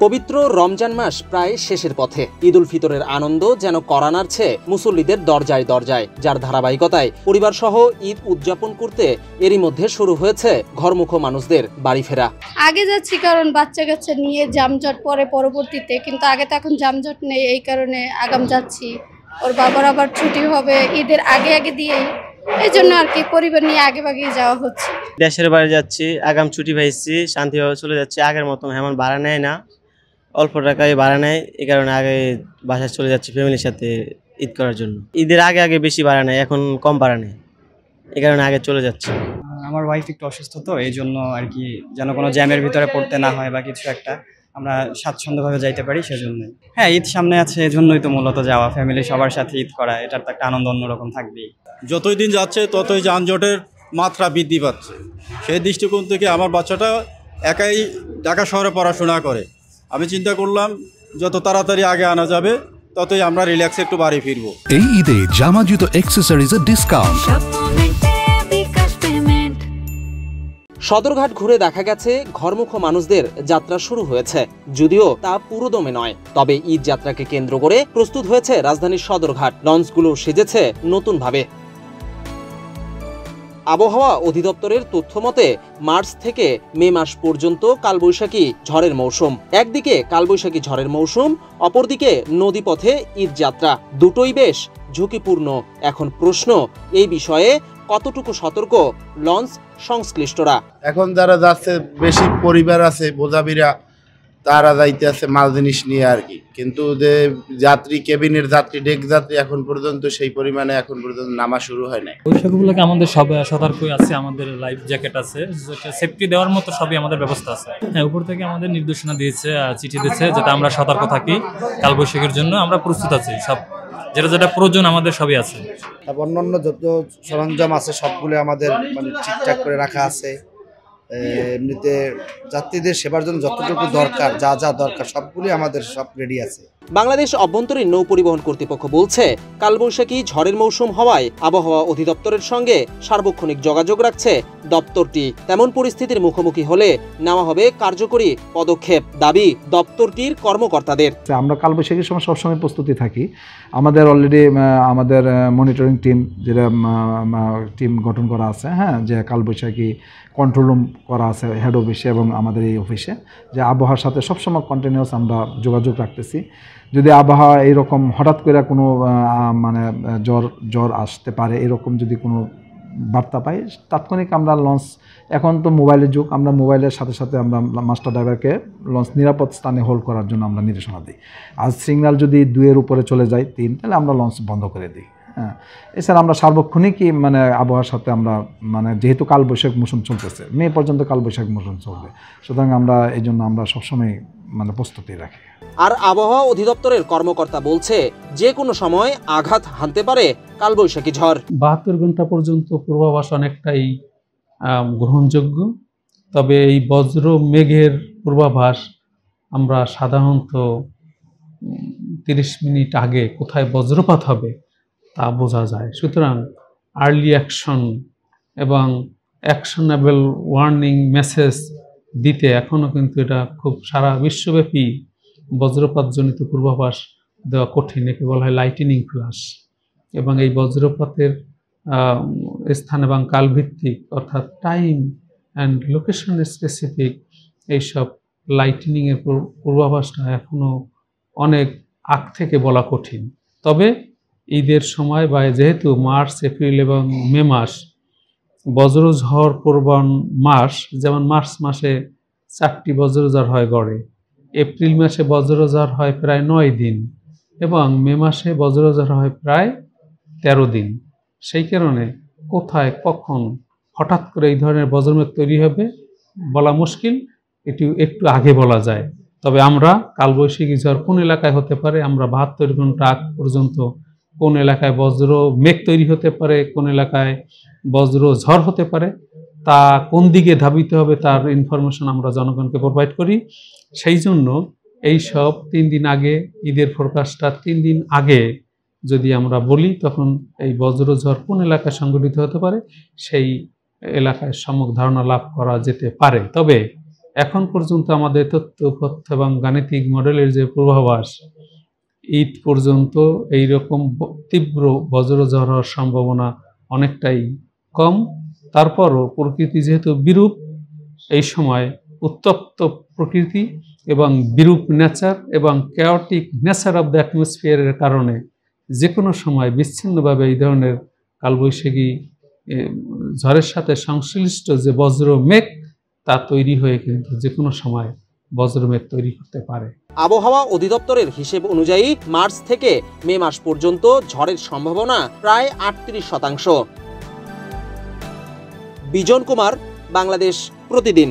পবিত্র রমজান মাস প্রায় শেষের পথে। ঈদ উল ফিতরের আনন্দ যেন কড়া নাড়ছে মুসল্লিদের দরজায় দরজায়, যার ধারাবাহিকতায় পরিবার সহ ঈদ উদযাপন করতে এরই মধ্যে শুরু হয়েছে ঘরমুখো মানুষদের বাড়ি ফেরা। আগে যাচ্ছি কারণ বাচ্চা কাচ্চা নিয়ে জামজট পরে পরবর্তীতে, কিন্তু আগে তো এখন জামজট নেই, এই কারণে আগাম যাচ্ছি। ওর বাবার আবার ছুটি হবে ঈদের আগে আগে দিয়েই, এই জন্য আর কি পরিবার নিয়ে আগে ভাগে যাওয়া হচ্ছে। দেশের বাড়ি যাচ্ছি, আগাম ছুটি পাইছি, শান্তিভাবে চলে যাচ্ছি। আগের মতো এমন ভাড়া নেয় না, অল্প টাকায় ভাড়া নেয়, এই কারণে আগে বাসায় চলে যাচ্ছি ফ্যামিলির সাথে ঈদ করার জন্য। ঈদের আগে আগে বেশি ভাড়া নেয়, এখন কম ভাড়া নেয়, এই কারণে আগে চলে যাচ্ছি। আমার ওয়াইফ একটু অসুস্থ, তো এই জন্য আর কি যেন কোনো জ্যামের ভিতরে পড়তে না হয় বা কিছু একটা, আমরা স্বাচ্ছন্দ্যভাবে যাইতে পারি সেজন্যই। হ্যাঁ, ঈদ সামনে আছে, এজন্যই তো মূলত যাওয়া, ফ্যামিলি সবার সাথে ঈদ করা, এটার তো একটা আনন্দ অন্যরকম থাকবেই। যতই দিন যাচ্ছে ততই যানজটের মাত্রা বৃদ্ধি পাচ্ছে। সেই দৃষ্টিকোণ থেকে আমার বাচ্চাটা একাই ঢাকা শহরে পড়াশোনা করে, আমি চিন্তা করলাম যত তাড়াতাড়ি আগে আনা যাবে ততই আমরা রিল্যাক্সে একটু বাড়ি ফিরবো। এই ঈদে জামা জুতো অ্যাক্সেসরিজের ডিসকাউন্ট। সদরঘাট ঘুরে দেখা গেছে ঘরমুখো মানুষদের যাত্রা শুরু হয়েছে, যদিও তা পুরোদমে নয়। তবে ঈদ যাত্রাকে কেন্দ্র করে প্রস্তুত হয়েছে রাজধানীর সদরঘাট। লঞ্চগুলো সেজেছে নতুনভাবে। আবহাওয়া অধিদপ্তরের তথ্য মতে মার্চ থেকে মে মাস পর্যন্ত কালবৈশাখী ঝড়ের মৌসুম। একদিকে কালবৈশাখী ঝড়ের মৌসুম, অপরদিকে নদীপথে ঈদ যাত্রা, দুটোই বেশ ঝুঁকিপূর্ণ। এখন প্রশ্ন, এই বিষয়ে কতটুকু সতর্ক লঞ্চ সংশ্লিষ্টরা? এখন যারা যাচ্ছে বেশি পরিবার আছে, বোঝাবিরা, তারা যাইতে আছে মাল জিনিস নিয়ে আর কি, কিন্তু যে যাত্রী, কেবিনের যাত্রী, ডেক যাত্রী এখন পর্যন্ত সেই পরিমাণে এখন পর্যন্ত নামা শুরু হয় নাই। ওই সবগুলোকে আমাদের সব সতর্কই আছে, আমাদের লাইফ জ্যাকেট আছে, সেফটি দেওয়ার মতো সবই আমাদের ব্যবস্থা আছে। হ্যাঁ, উপর থেকে আমাদের নির্দেশনা দিয়েছে, চিঠি দিয়েছে যাতে আমরা সতর্ক থাকি। কালবৈশাখীর জন্য আমরা প্রস্তুত আছি, সব যেটা যেটা প্রয়োজন আমাদের সবই আছে। অন্যান্য যত সরঞ্জাম আছে সবগুলো আমাদের মানে ঠিকঠাক করে রাখা আছে। এমনিতে যাত্রীদের সেবার জন্য যতটুকু দরকার, যা যা দরকার সবগুলি আমাদের সব রেডি আছে। বাংলাদেশ অভ্যন্তরীণ নৌ পরিবহন কর্তৃপক্ষ বলছে, কালবৈশাখী ঝড়ের মৌসুম হওয়ায় আবহাওয়া অধিদপ্তরের সঙ্গে সার্বক্ষণিক যোগাযোগ রাখছে দপ্তরটি। তেমন পরিস্থিতির মুখোমুখি হলে নেওয়া হবে কার্যকরী পদক্ষেপ, দাবি দপ্তরটির কর্মকর্তাদের। আমরা কালবৈশাখীর সময় সবসময় প্রস্তুতি থাকি। আমাদের অলরেডি আমাদের মনিটরিং টিম, যেটা টিম গঠন করা আছে, হ্যাঁ, যে কালবৈশাখী কন্ট্রোল রুম করা আছে হেড অফিসে এবং আমাদের এই অফিসে, যে আবহাওয়ার সাথে সবসময় কন্টিনিউয়াস আমরা যোগাযোগ রাখতেছি। যদি আবহাওয়া এইরকম হঠাৎ করে কোনো মানে জ্বর আসতে পারে, এরকম যদি কোনো বার্তা পাই, তাৎক্ষণিক আমরা লঞ্চ, এখন তো মোবাইলের যুগ, আমরা মোবাইলের সাথে সাথে আমরা মাস্টার ড্রাইভারকে লঞ্চ নিরাপদ স্থানে হোল্ড করার জন্য আমরা নির্দেশনা দিই। আর সিগন্যাল যদি 2-এর উপরে চলে যায়, 3, তাহলে আমরা লঞ্চ বন্ধ করে দিই। হ্যাঁ, এছাড়া আমরা সার্বক্ষণিকই মানে আবহাওয়ার সাথে আমরা মানে যেহেতু কালবৈশাখ মৌসুম চলতেছে, মে পর্যন্ত কালবৈশাখ মৌসুম চলবে, সুতরাং আমরা এই জন্য আমরা সবসময় মানে প্রস্তুতি রাখি। আর আবহাওয়া অধিদপ্তরের কর্মকর্তা বলছে, যে কোনো সময় আঘাত হানতে পারে কালবৈশাখী ঝড়। 72 ঘন্টা পর্যন্ত পূর্বাভাস অনেকটাই গ্রহণযোগ্য। তবে এই বজ্র মেঘের পূর্বাভাস আমরা সাধারণত 30 মিনিট আগে কোথায় বজ্রপাত হবে তা বোঝা যায়। সুতরাং আর্লি অ্যাকশন এবং অ্যাকশনেবল ওয়ার্নিং মেসেজ দিতে এখনও কিন্তু এটা খুব সারা বিশ্বব্যাপী বজ্রপাতজনিত পূর্বাভাস দেওয়া কঠিন। একে বলা হয় লাইটেনিং ফ্ল্যাশ। এবং এই বজ্রপাতের স্থান এবং কালভিত্তিক, অর্থাৎ টাইম অ্যান্ড লোকেশন স্পেসিফিক এইসব লাইটেনিংয়ের পূর্বাভাসটা এখনও অনেক আগ থেকে বলা কঠিন। তবে ঈদের সময় বা যেহেতু মার্চ, এপ্রিল এবং মে মাস বজ্রঝড় প্রবণ মাস, যেমন মার্চ মাসে 4টি বজ্রঝড় হয় গড়ে, এপ্রিল মাসে বজ্রঝড় হয় প্রায় 9 দিন এবং মে মাসে বজ্রঝড় হয় প্রায় 13 দিন। সেই কারণে কোথায় কখন হঠাৎ করে এই ধরনের বজ্রমেঘ তৈরি হবে বলা মুশকিল, এটি একটু আগে বলা যায়। তবে আমরা কালবৈশাখী ঝড় কোন এলাকায় হতে পারে, আমরা 72 ঘন্টা আগ পর্যন্ত কোন এলাকায় বজ্র মেঘ তৈরি হতে পারে, কোন এলাকায় বজ্র ঝড় হতে পারে, তা কোন দিকে ধাবিত হবে তার ইনফরমেশন আমরা জনগণকে প্রোভাইড করি। সেই জন্য এই সব 3 দিন আগে, ঈদের ফোরকাস্টটা 3 দিন আগে যদি আমরা বলি, তখন এই বজ্রঝড় কোন এলাকায় সংঘটিত হতে পারে সেই এলাকায় সম্যক ধারণা লাভ করা যেতে পারে। তবে এখন পর্যন্ত আমাদের তথ্য এবং গাণিতিক মডেলের যে পূর্বাভাস, ঈদ পর্যন্ত এই রকম তীব্র বজ্রঝড় হওয়ার সম্ভাবনা অনেকটাই কম। তারপরও প্রকৃতি যেহেতু বিরূপ, এই সময় উত্তপ্ত প্রকৃতি এবং বিরূপ নেচার এবং ক্যাওটিক নেচার অফ দ্য অ্যাটমসফিয়ারের কারণে যে কোনো সময় বিচ্ছিন্নভাবে এই ধরনের কালবৈশাখী ঝড়ের সাথে সংশ্লিষ্ট যে বজ্র মেঘ তা তৈরি হয়ে কিন্তু যে কোনো সময় বজ্রমেঘ তৈরি করতে পারে। আবহাওয়া অধিদপ্তরের হিসেব অনুযায়ী মার্চ থেকে মে মাস পর্যন্ত ঝড়ের সম্ভাবনা প্রায় 38%। বিজন কুমার, বাংলাদেশ প্রতিদিন।